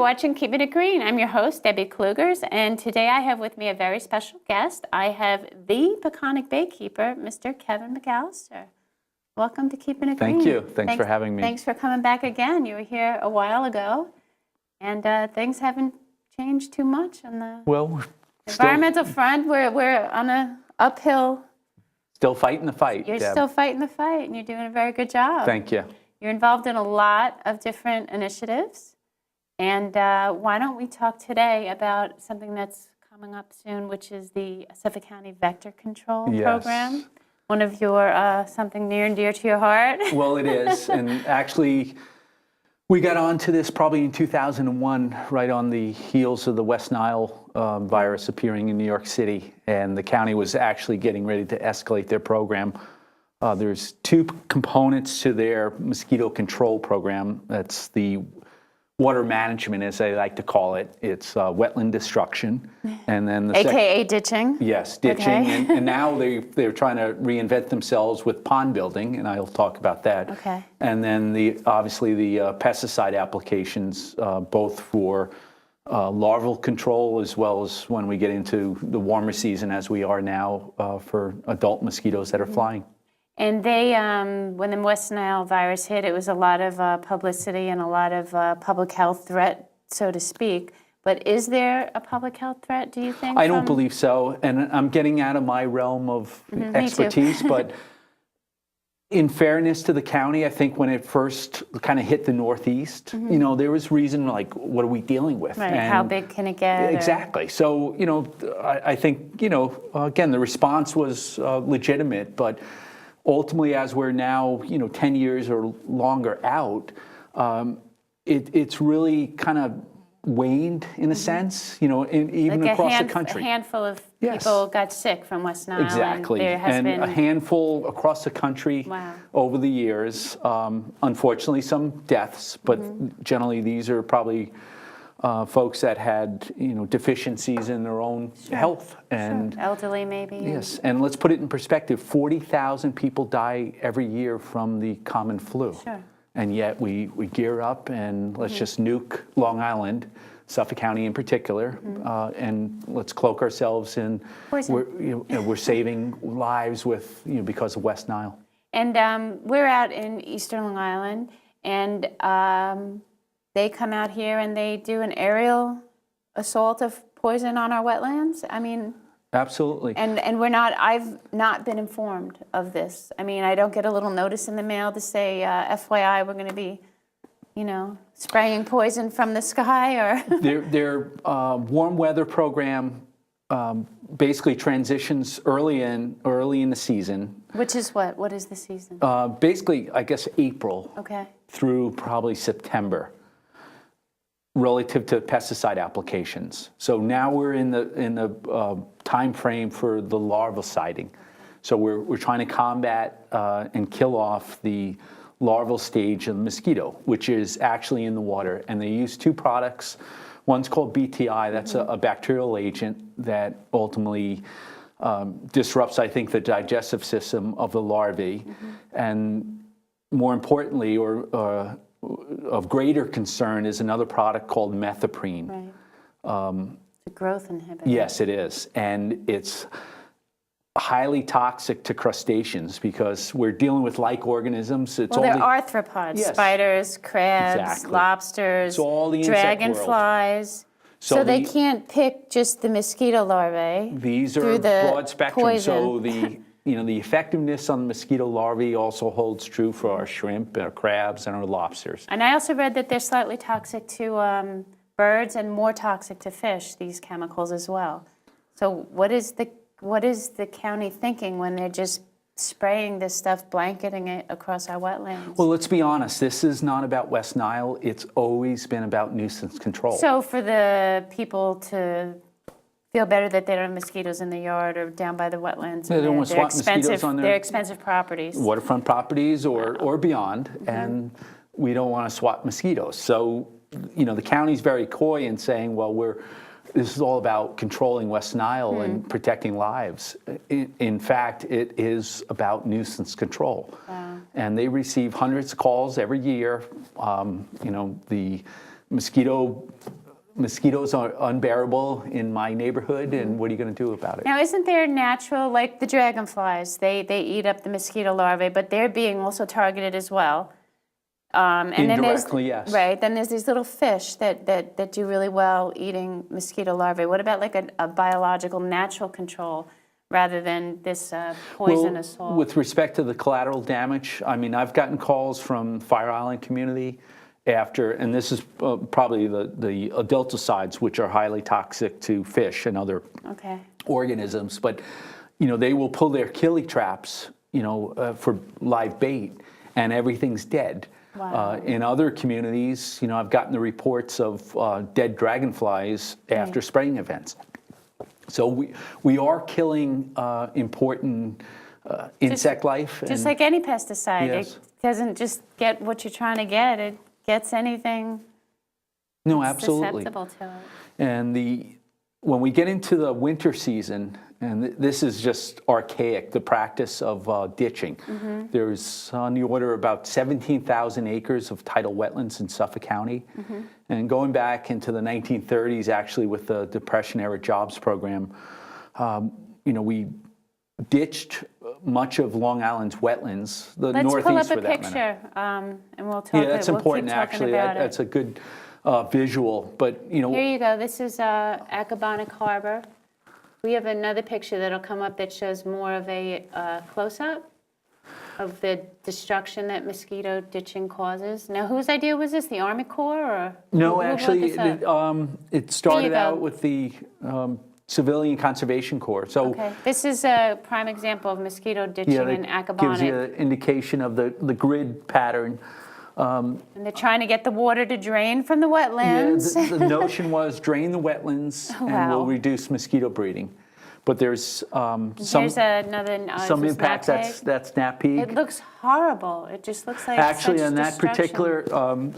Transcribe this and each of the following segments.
watching Keeping It Green. I'm your host, Debbie Klughers, and today I have with me a very special guest. I have the Peconic Baykeeper, Mr. Kevin McAllister. Welcome to Keeping It Green. Thank you. Thanks for having me. Thanks for coming back again. You were here a while ago, and things haven't changed too much on the environmental front. We're on an uphill. Still fighting the fight. You're still fighting the fight, and you're doing a very good job. Thank you. You're involved in a lot of different initiatives, and why don't we talk today about something that's coming up soon, which is the Suffolk County Vector Control Program. One of your, something near and dear to your heart. Well, it is, and actually, we got onto this probably in 2001, right on the heels of the West Nile virus appearing in New York City, and the county was actually getting ready to escalate their program. There's two components to their mosquito control program. That's the water management, as they like to call it. It's wetland destruction, and then the AKA ditching. Yes, ditching, Okay. and now they're trying to reinvent themselves with pond building, and I'll talk about that. Okay. And then obviously the pesticide applications, both for larval control as well as when we get into the warmer season, as we are now, for adult mosquitoes that are flying. And they, when the West Nile virus hit, it was a lot of publicity and a lot of public health threat, so to speak. But is there a public health threat, do you think? I don't believe so, and I'm getting out of my realm of expertise, but in fairness to the county, I think when it first kind of hit the Northeast, you know, there was reason like, what are we dealing with? Right, and how big can it get? Exactly. So, you know, I think, you know, again, the response was legitimate, but ultimately, as we're now, you know, 10 years or longer out, it's really kind of waned in a sense, you know, even like across the country. A handful of people got sick from West Nile. Exactly. And there has been a handful across the country over the years. Unfortunately, some deaths, but generally these are probably folks that had, you know, deficiencies in their own health and elderly maybe. Yes, and let's put it in perspective: 40,000 people die every year from the common flu, and yet we gear up and let's just nuke Long Island, Suffolk County in particular, and let's cloak ourselves in we're saving lives with because of West Nile. And we're out in Eastern Long Island, and they come out here and they do an aerial assault of poison on our wetlands. I mean, absolutely. And I've not been informed of this. I mean, I don't get a little notice in the mail to say, FYI, we're going to be, spraying poison from the sky, or their warm weather program basically transitions early in the season. Which is what? What is the season? Basically, I guess April through probably September, relative to pesticide applications. So now we're in the time frame for the larval siding. So we're trying to combat and kill off the larval stage of the mosquito, which is actually in the water. And they use two products. One's called BTI. That's a bacterial agent that ultimately disrupts, I think, the digestive system of the larvae. And more importantly, or of greater concern, is another product called methoprene. The growth inhibitor. Yes, it is. And it's highly toxic to crustaceans because we're dealing with like organisms. It's they're arthropods, spiders, crabs, lobsters, dragonflies. So they can't pick just the mosquito larvae. These are broad spectrum. Poison. So the effectiveness on the mosquito larvae also holds true for our shrimp, our crabs, and our lobsters. And I also read that they're slightly toxic to birds and more toxic to fish, these chemicals as well. So what is the county thinking when they're just spraying this stuff, blanketing it across our wetlands? Well, let's be honest. This is not about West Nile. It's always been about nuisance control. So for the people to feel better that they don't have mosquitoes in the yard or down by the wetlands. They don't want to swat mosquitoes on their expensive properties. Waterfront properties or beyond, and we don't want to swat mosquitoes. So, the county's very coy in saying, well, this is all about controlling West Nile and protecting lives. In fact, it is about nuisance control. And they receive hundreds of calls every year. The mosquitoes are unbearable in my neighborhood, and what are you going to do about it? Now, isn't there natural, like the dragonflies, they eat up the mosquito larvae, but they're being also targeted as well. And Indirectly, yes. Right, then there's these little fish that do really well eating mosquito larvae. What about like a biological natural control rather than this poison assault? With respect to the collateral damage, I mean, I've gotten calls from Fire Island community after, and this is probably the adulticides, which are highly toxic to fish and other organisms, but, you know, they will pull their killie traps, you know, for live bait, and everything's dead. Wow. In other communities, you know, I've gotten the reports of dead dragonflies after spraying events. So we are killing important insect life. Just like any pesticide. Yes. It doesn't just get what you're trying to get. It gets anything susceptible to it. And when we get into the winter season, and this is just archaic, the practice of ditching. There's on the order of about 17,000 acres of tidal wetlands in Suffolk County. And going back into the 1930s, actually, with the Depression-era jobs program, you know, we ditched much of Long Island's wetlands, the Northeast for that matter. Let's pull up a picture, and we'll talk. Yeah, that's important, actually. That's a good visual, but, you know. Here you go. This is Accabonac Harbor. We have another picture that'll come up that shows more of a close-up of the destruction that mosquito ditching causes. Now, whose idea was this? The Army Corps, or no? Who Actually, it started go. out with the Civilian Conservation Corps. So this is a prime example of mosquito ditching in Accabonac. Gives you an indication of the grid pattern. And they're trying to get the water to drain from the wetlands. Yeah, the notion was drain the wetlands and we'll reduce mosquito breeding. But there's Here's another some impact that's Nap Peak. It looks horrible. It just looks like actually such on that particular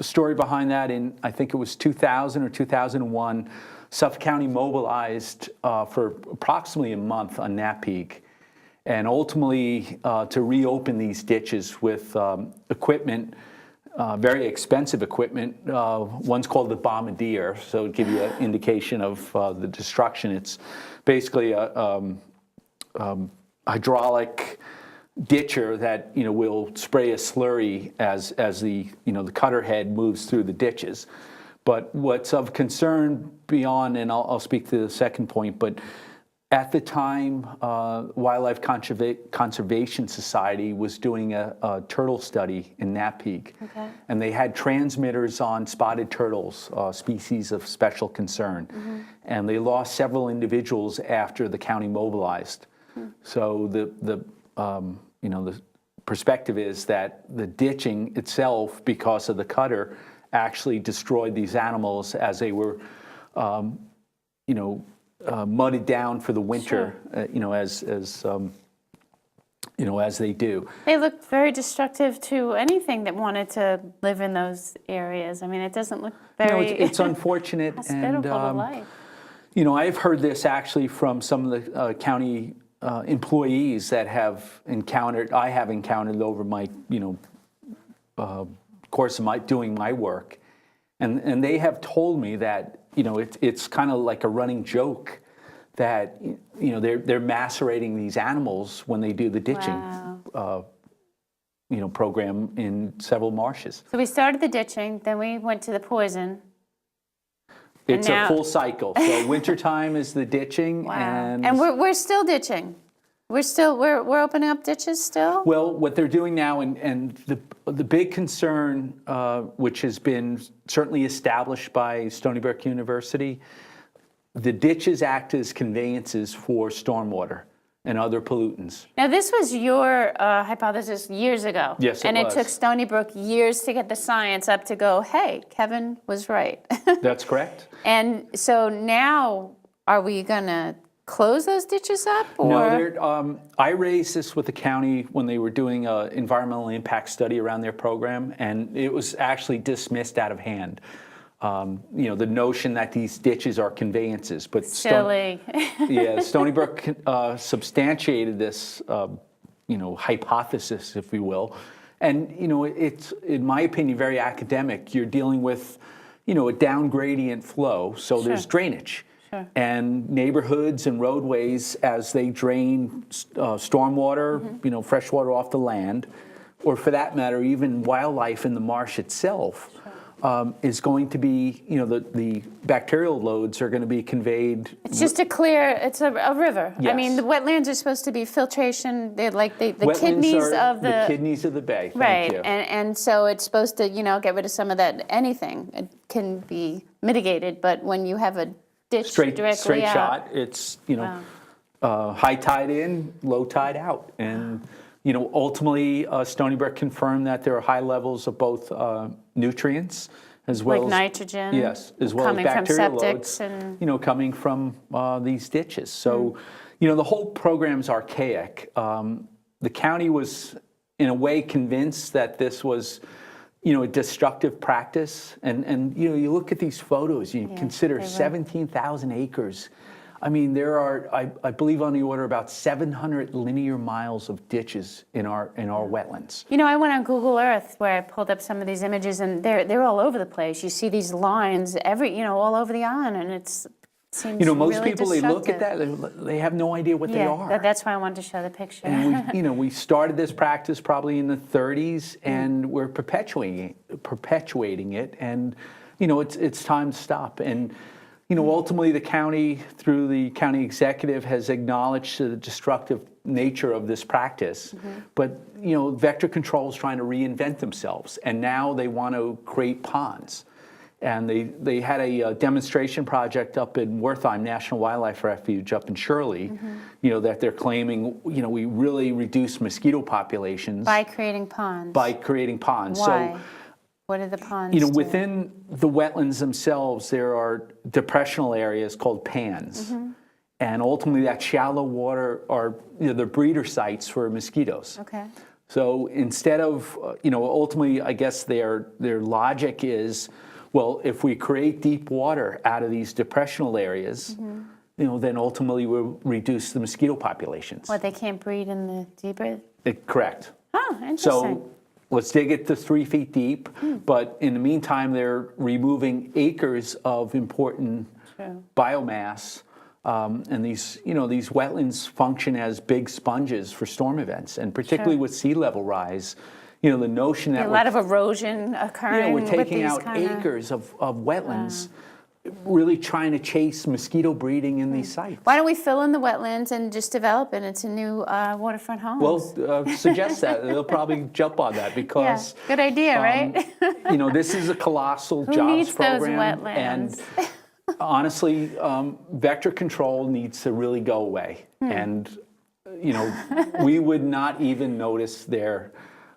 story behind that, in I think it was 2000 or 2001, Suffolk County mobilized for approximately a month on Nap Peak, and ultimately to reopen these ditches with equipment. Very expensive equipment. One's called the Bombardier, so to give you an indication of the destruction. It's basically a hydraulic ditcher that, you know, will spray a slurry as the, you know, the cutter head moves through the ditches. But what's of concern beyond, and I'll speak to the second point, but at the time, Wildlife Conservation Society was doing a turtle study in Nap Peak, and they had transmitters on spotted turtles, species of special concern, and they lost several individuals after the county mobilized. So the you know, the perspective is that the ditching itself, because of the cutter, actually destroyed these animals as they were, you know, mudded down for the winter, you know, as you know, as they do. They look very destructive to anything that wanted to live in those areas. I mean, it doesn't look very. No, it's unfortunate, hospitable to life. You know, I've heard this actually from some of the county employees that have encountered. I have encountered over my, you know, course of doing my work, and they have told me that, you know, it's kind of like a running joke that, you know, they're macerating these animals when they do the ditching, you know, program in several marshes. So we started the ditching, then we went to the poison. It's a full cycle. So wintertime is the ditching, and we're still ditching. We're opening up ditches still? Well, what they're doing now, and the big concern, which has been certainly established by Stony Brook University, the ditches act as conveyances for stormwater and other pollutants. Now, this was your hypothesis years ago. Yes, it was. And it took Stony Brook years to get the science up to go, hey, Kevin was right. That's correct. And so now, are we going to close those ditches up? Or? No, I raised this with the county when they were doing an environmental impact study around their program, and it was actually dismissed out of hand. You know, the notion that these ditches are conveyances, but silly. Stony Brook substantiated this, you know, hypothesis, if you will, and you know, it's, in my opinion, very academic. You're dealing with, a down gradient flow, so there's drainage. Sure. And neighborhoods and roadways, as they drain stormwater, fresh water off the land, or for that matter, even wildlife in the marsh itself, is going to be, the bacterial loads are going to be conveyed. It's just it's a river. Yes. I mean, the wetlands are supposed to be filtration. They're like the Wetlands kidneys are of the kidneys of the bay. Right, Thank you. and so it's supposed to, get rid of some of that. Anything it can be mitigated, but when you have a ditch directly straight out, shot, it's high tide in, low tide out, and ultimately Stony Brook confirmed that there are high levels of both nutrients as well like as nitrogen, yes, as well coming as bacterial from loads, septics and coming from these ditches. So the whole program's archaic. The county was in a way convinced that this was a destructive practice, and you look at these photos, you consider 17,000 acres. I mean, there are, I believe, on the order about 700 linear miles of ditches in our wetlands. I went on Google Earth where I pulled up some of these images, and they're all over the place. You see these lines all over the island, and it seems most really people, they look at destructive. that, they have no idea what they are. That's why I wanted to show the picture. And we started this practice probably in the 30s, and we're perpetuating it, and it's time to stop. And ultimately the county, through the county executive, has acknowledged the destructive nature of this practice. But vector control is trying to reinvent themselves, and now they want to create ponds. And they had a demonstration project up in Wertheim National Wildlife Refuge up in Shirley, that they're claiming, we really reduce mosquito populations. By creating ponds. Why? So, what are the ponds do? Within the wetlands themselves, there are depressional areas called pans. And ultimately that shallow water are the breeder sites for mosquitoes. Okay. So instead of, ultimately, I guess their logic is, well, if we create deep water out of these depressional areas, then ultimately we'll reduce the mosquito populations. What, they can't breed in the deeper? Correct. Oh, interesting. So let's dig it to 3 feet deep, but in the meantime, they're removing acres of important biomass, and these wetlands function as big sponges for storm events, and particularly with sea level rise. The notion that a lot of erosion occurring. we're taking with out acres of wetlands, really trying to chase mosquito breeding in these sites. Why don't we fill in the wetlands and just develop it into new waterfront homes? Well, suggest that. They'll probably jump on that because... good idea, right? This is a colossal Who jobs needs program. those wetlands? And honestly, vector control needs to really go away. And, we would not even notice their...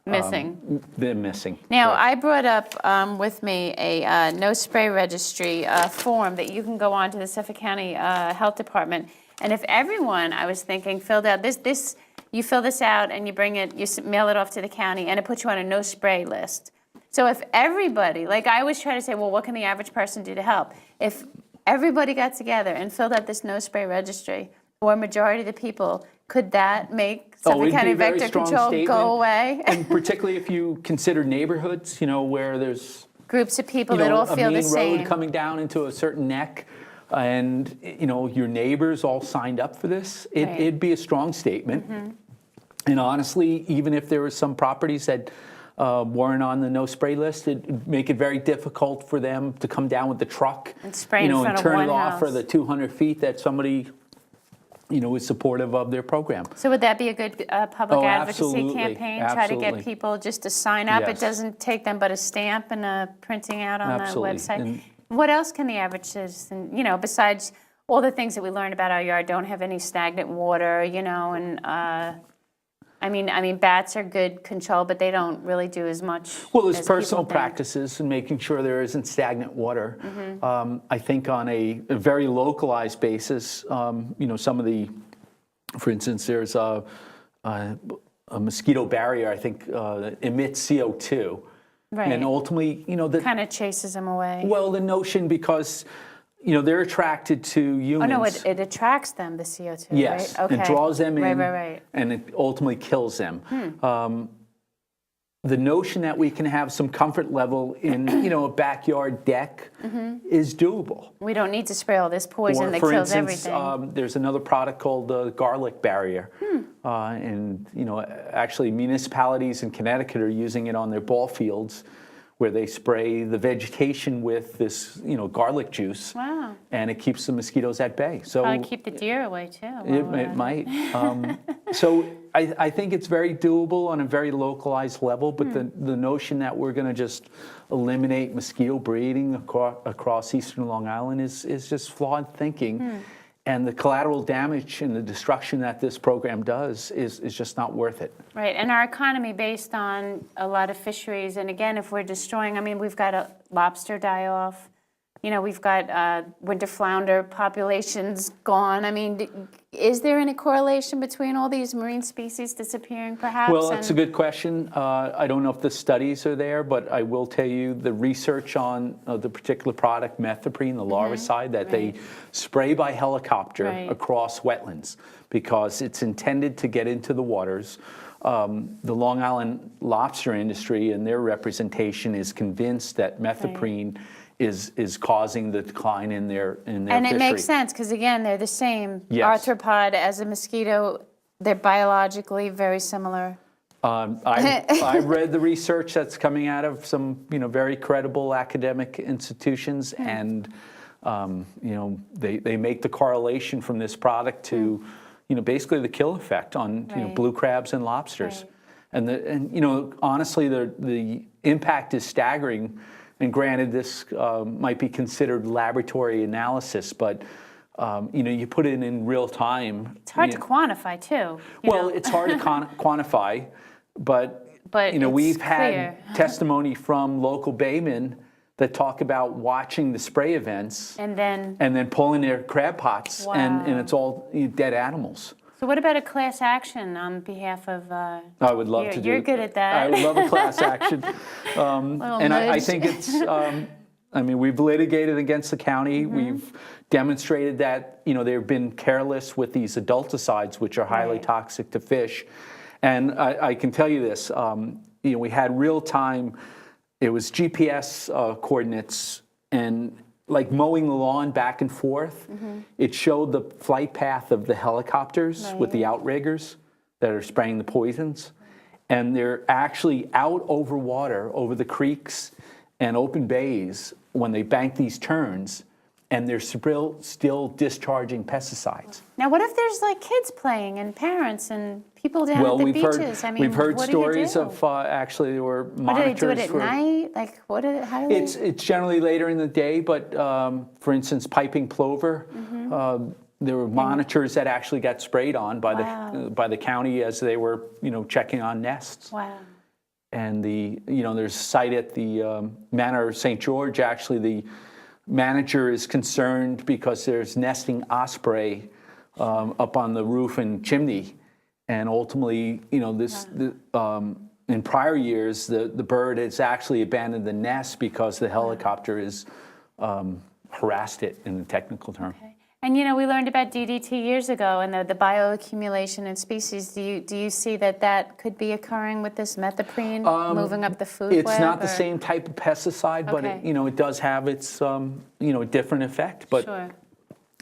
They're missing. Now, I brought up with me a no spray registry form that you can go on to the Suffolk County Health Department. And if everyone, I was thinking, filled out this, you fill this out and you bring it, you mail it off to the county, and it puts you on a no spray list. So if everybody, like I always try to say, well, what can the average person do to help? If everybody got together and filled out this no spray registry, or majority of the people, could that make Suffolk County vector control go away? And particularly if you consider neighborhoods, where there's groups of people that all feel the same. A main road coming down into a certain neck, and your neighbors all signed up for this. It'd be a strong statement. And honestly, even if there were some properties that weren't on the no spray list, it'd make it very difficult for them to come down with the truck and spray in front and of turn one it off house. for the 200 feet that somebody is supportive of their program. So would that be a good public advocacy absolutely, campaign? absolutely. Try to get people just to sign up. Yes. It doesn't take them but a stamp and a printing out on Absolutely. the website. And what else can the average citizen, besides all the things that we learned about our yard, don't have any stagnant water, and I mean, bats are good control, but they don't really do as much. Well, there's as personal people think. practices and making sure there isn't stagnant water. I think on a very localized basis, some of the, for instance, there's a mosquito barrier, I think, emits CO2. Right. And ultimately, Kind of chases them away. well, the notion, because, they're attracted to humans. Oh, no, it attracts them, the CO2, Yes, right? Okay. it draws them in, Right. and it ultimately kills them. the notion that we can have some comfort level in, a backyard deck is doable. We don't need to spray all this poison Or, that for kills instance, everything. there's another product called the garlic barrier. And, actually municipalities in Connecticut are using it on their ball fields where they spray the vegetation with this, garlic juice. Wow. And it keeps the mosquitoes at bay. So Probably keep the deer away, too. it might. So I think it's very doable on a very localized level, but the notion that we're going to just eliminate mosquito breeding across eastern Long Island is just flawed thinking. And the collateral damage and the destruction that this program does is just not worth it. Right, and our economy based on a lot of fisheries, and again, if we're destroying, I mean, we've got a lobster die-off, we've got winter flounder populations gone. I mean, is there any correlation between all these marine species disappearing, perhaps? Well, it's a good question. I don't know if the studies are there, but I will tell you the research on the particular product, methoprene, the larvicide, that they spray by helicopter across wetlands because it's intended to get into the waters. The Long Island lobster industry and their representation is convinced that methoprene is causing the decline in their and fishery. It makes sense because, again, they're the same arthropod as a mosquito. They're biologically very similar. I read the research that's coming out of some very credible academic institutions, and they make the correlation from this product to basically the kill effect on blue crabs and lobsters. And honestly, the impact is staggering. And granted, this might be considered laboratory analysis, but you put it in real time. It's hard to quantify, too. It's hard to quantify, but we've had testimony from local baymen that talk about watching the spray events and then pulling their crab pots, and it's all dead animals. So what about a class action on behalf of? I would love to do. You're good at that. I would love a class action, and I think it's. We've litigated against the county. We've demonstrated that they've been careless with these adulticides, which are highly toxic to fish. And I can tell you this: we had real time. It was GPS coordinates and. Like mowing the lawn back and forth, it showed the flight path of the helicopters with the outriggers that are spraying the poisons. And they're actually out over water, over the creeks and open bays when they bank these turns, and they're still discharging pesticides. Now, what if there's like kids playing and parents and people down at the beaches? We've heard stories of actually there were monitors. Do they do it at night? Like, how do they? It's generally later in the day, but for instance, piping plover, there were monitors that actually got sprayed on by the county as they were checking on nests. Wow. And there's a site at the Manor of St. George. Actually, the manager is concerned because there's nesting osprey up on the roof and chimney, and ultimately, in prior years, the bird has actually abandoned the nest because the helicopter has harassed it, in the technical term. Okay. And we learned about DDT years ago and the bioaccumulation in species. Do you see that could be occurring with this methoprene moving up the food web? It's not the same type of pesticide, but it does have its different effect. But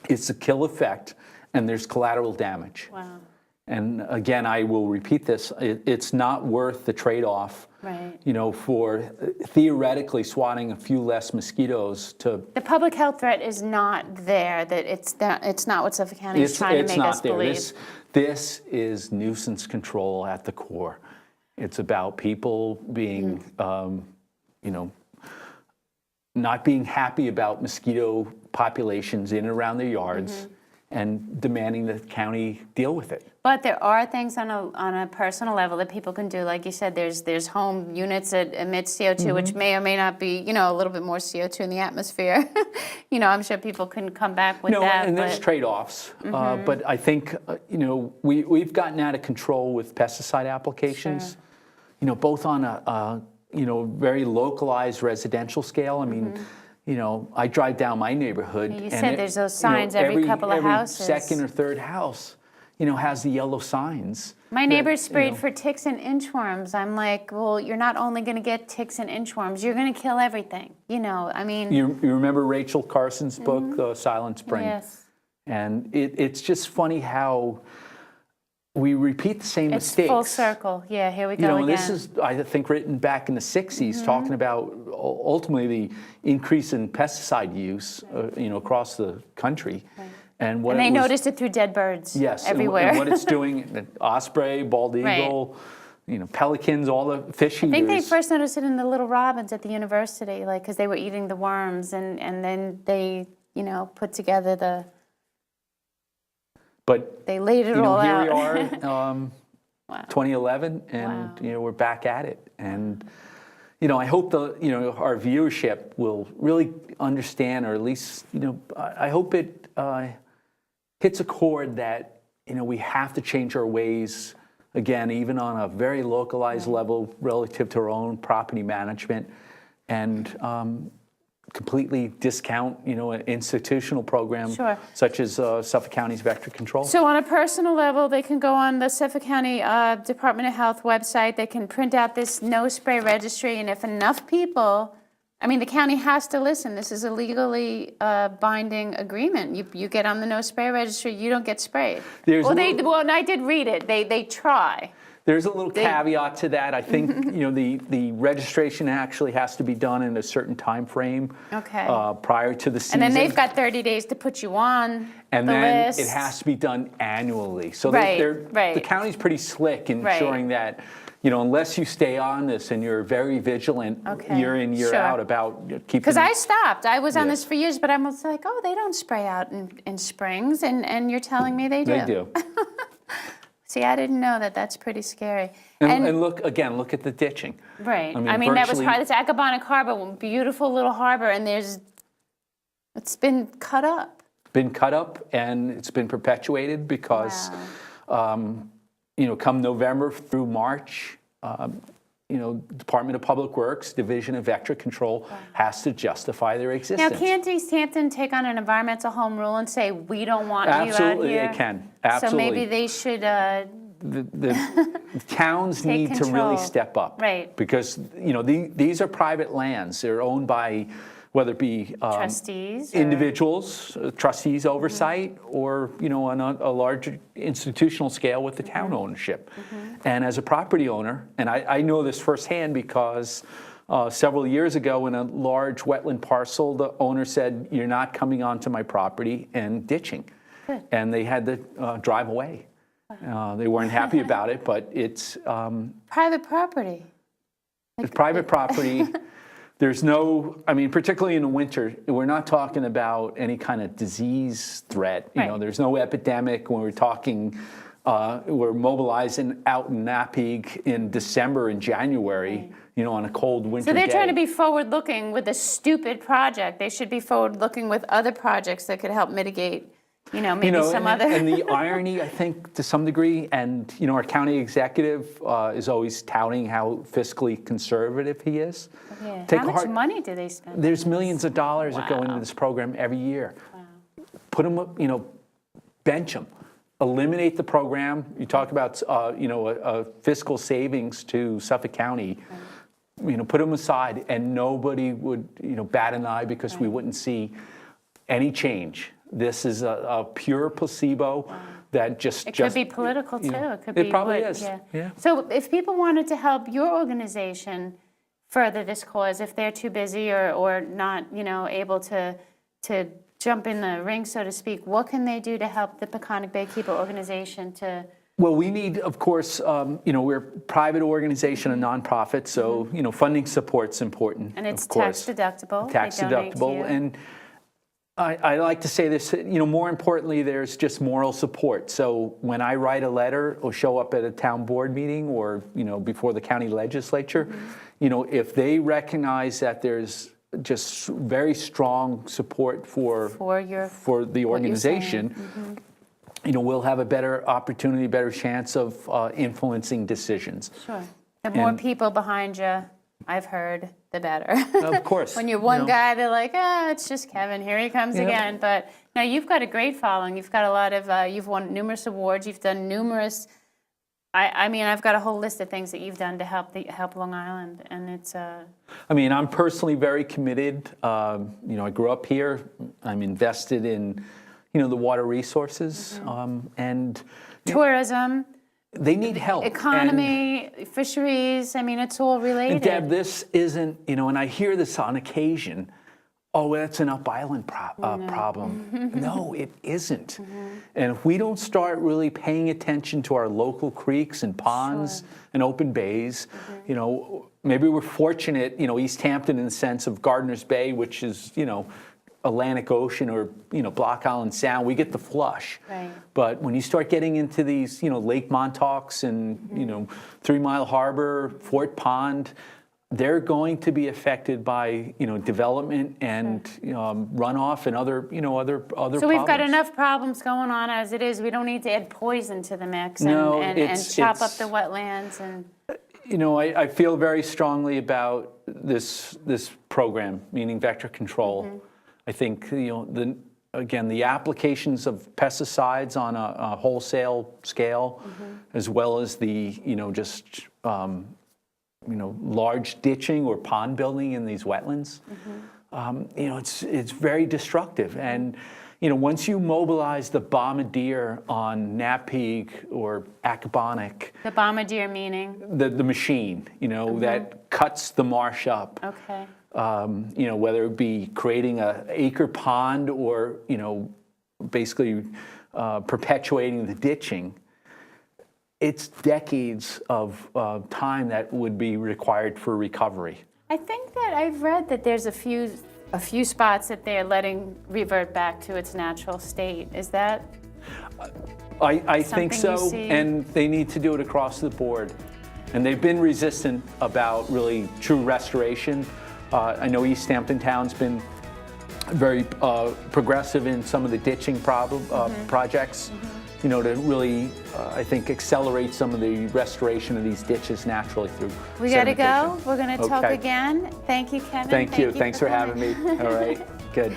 it's a kill effect, and there's collateral damage. Wow. And again, I will repeat this: it's not worth the trade-off. Right. For theoretically swatting a few less mosquitoes to. The public health threat is not there. That it's not what Suffolk County is trying to make us believe. This is nuisance control at the core. It's about people being, not being happy about mosquito populations in and around their yards, and demanding that the county deal with it. But there are things on a personal level that people can do. Like you said, there's home units that emit CO2, which may or may not be, a little bit more CO2 in the atmosphere. I'm sure people can come back with that. And there's trade-offs. But I think, we've gotten out of control with pesticide applications, both on a very localized residential scale. I mean, I drive down my neighborhood. You said there's those signs every couple of houses. Every second or third house, has the yellow signs. My neighbor sprayed for ticks and inchworms. I'm like, well, you're not only going to get ticks and inchworms, you're going to kill everything. I mean. You remember Rachel Carson's book, Silent Spring? Yes. And it's just funny how we repeat the same mistakes. It's full circle. Yeah, here we go again. This is, I think, written back in the 60s, talking about ultimately the increase in pesticide use, across the country. Right. And they noticed it through dead birds everywhere. And what it's doing, osprey, bald eagle, pelicans, all the fish eaters. I think they first noticed it in the little robins at the university, because they were eating the worms, and then they, put together the. But they laid it all here out. we are, 2011, and we're back at it. And I hope our viewership will really understand, or at least I hope it hits a chord that we have to change our ways again, even on a very localized level relative to our own property management, and completely discount, an institutional program such as Suffolk County's vector control. So on a personal level, they can go on the Suffolk County Department of Health website. They can print out this no spray registry, and if enough people, the county has to listen. This is a legally binding agreement. You get on the no spray registry, you don't get sprayed. And I did read it. They try. There's a little caveat to that. I think the registration actually has to be done in a certain time frame prior to the season. And then they've got 30 days to put you on the list. And then it has to be done annually. So the county's pretty slick in ensuring that, unless you stay on this and you're very vigilant year in, year out about keeping. Because I stopped. I was on this for years, but I was like, oh, they don't spray out in springs, and you're telling me they do. They do. See, I didn't know that. That's pretty scary. And look at the ditching. Right. That was hard. It's Accabonac Harbor, beautiful little harbor, and it's been cut up. Been cut up, and it's been perpetuated because, come November through March, Department of Public Works, Division of Vector Control has to justify their existence. Now, can't East Hampton take on an environmental home rule and say, we don't want Absolutely, you out here? They can. Absolutely. So maybe they should. The towns need to really step up. Right. Because, these are private lands. They're owned by, whether it be trustees, individuals, trustees oversight, or on a larger institutional scale with the town ownership. And as a property owner, and I know this firsthand because several years ago in a large wetland parcel, the owner said, "You're not coming onto my property," and ditching. Good. And they had to drive away. They weren't happy about it, but it's private property. It's private property. There's no, particularly in the winter, we're not talking about any kind of disease threat. There's no epidemic when we're talking, we're mobilizing out in Napeague in December and January, on a cold winter day. So they're trying to be forward-looking with a stupid project. They should be forward-looking with other projects that could help mitigate, maybe some other. And the irony, I think, to some degree, and, our county executive is always touting how fiscally conservative he is. Yeah. How much money do they spend? There's millions of dollars that go into this program every year. Wow. Put them, bench them. Eliminate the program. You talk about, a fiscal savings to Suffolk County. Right. Put them aside, and nobody would, bat an eye because we wouldn't see any change. This is a pure placebo that It could be political, too. It could be. It probably is. Yeah. So if people wanted to help your organization further this cause, if they're too busy or not, able to jump in the ring, so to speak, what can they do to help the Peconic Baykeeper organization to? Well, we need, of course, we're a private organization, a nonprofit, so, funding support's important. And it's of course. tax deductible. Tax deductible. And I like to say this, more importantly, there's just moral support. So when I write a letter or show up at a town board meeting or, before the county legislature, if they recognize that there's just very strong support for the organization, we'll have a better opportunity, better chance of influencing decisions. Sure. The more people behind you, I've heard, the better. Of course. When you're one guy, they're like, it's just Kevin, here he comes again. But now you've got a great following. You've got a lot of, you've won numerous awards. You've done numerous, I mean, I've got a whole list of things that you've done to help Long Island, and it's... I mean, I'm personally very committed. I grew up here. I'm invested in, the water resources and... Tourism. They need help. Economy, fisheries, I mean, it's all related. And Deb, this isn't, and I hear this on occasion, oh, that's an Up Island problem. No, it isn't. And if we don't start really paying attention to our local creeks and ponds and open bays, maybe we're fortunate, East Hampton in the sense of Gardiner's Bay, which is, Atlantic Ocean or Block Island Sound, we get the flush. Right. But when you start getting into these Lake Montauks and 3 Mile Harbor, Fort Pond, they're going to be affected by development and runoff and other So we've got enough problems going on as it is. We don't need to add poison to the mix and chop up the wetlands and. I feel very strongly about this program, meaning vector control. I think the applications of pesticides on a wholesale scale, as well as the large ditching or pond building in these wetlands, it's very destructive. And once you mobilize the bombardier on Napeague or Accabonac, the bombardier meaning the machine, that cuts the marsh up. Okay. Whether it be creating an acre pond or, basically perpetuating the ditching, it's decades of time that would be required for recovery. I think that I've read that there's a few spots that they're letting revert back to its natural state. Is that? I think so, and they need to do it across the board. And they've been resistant about really true restoration. I know East Hampton Town's been very progressive in some of the ditching projects, to really, I think, accelerate some of the restoration of these ditches naturally through We got to go. We're going to talk again. Thank you, Kevin. Thank you. Thanks for having me. All right. Good.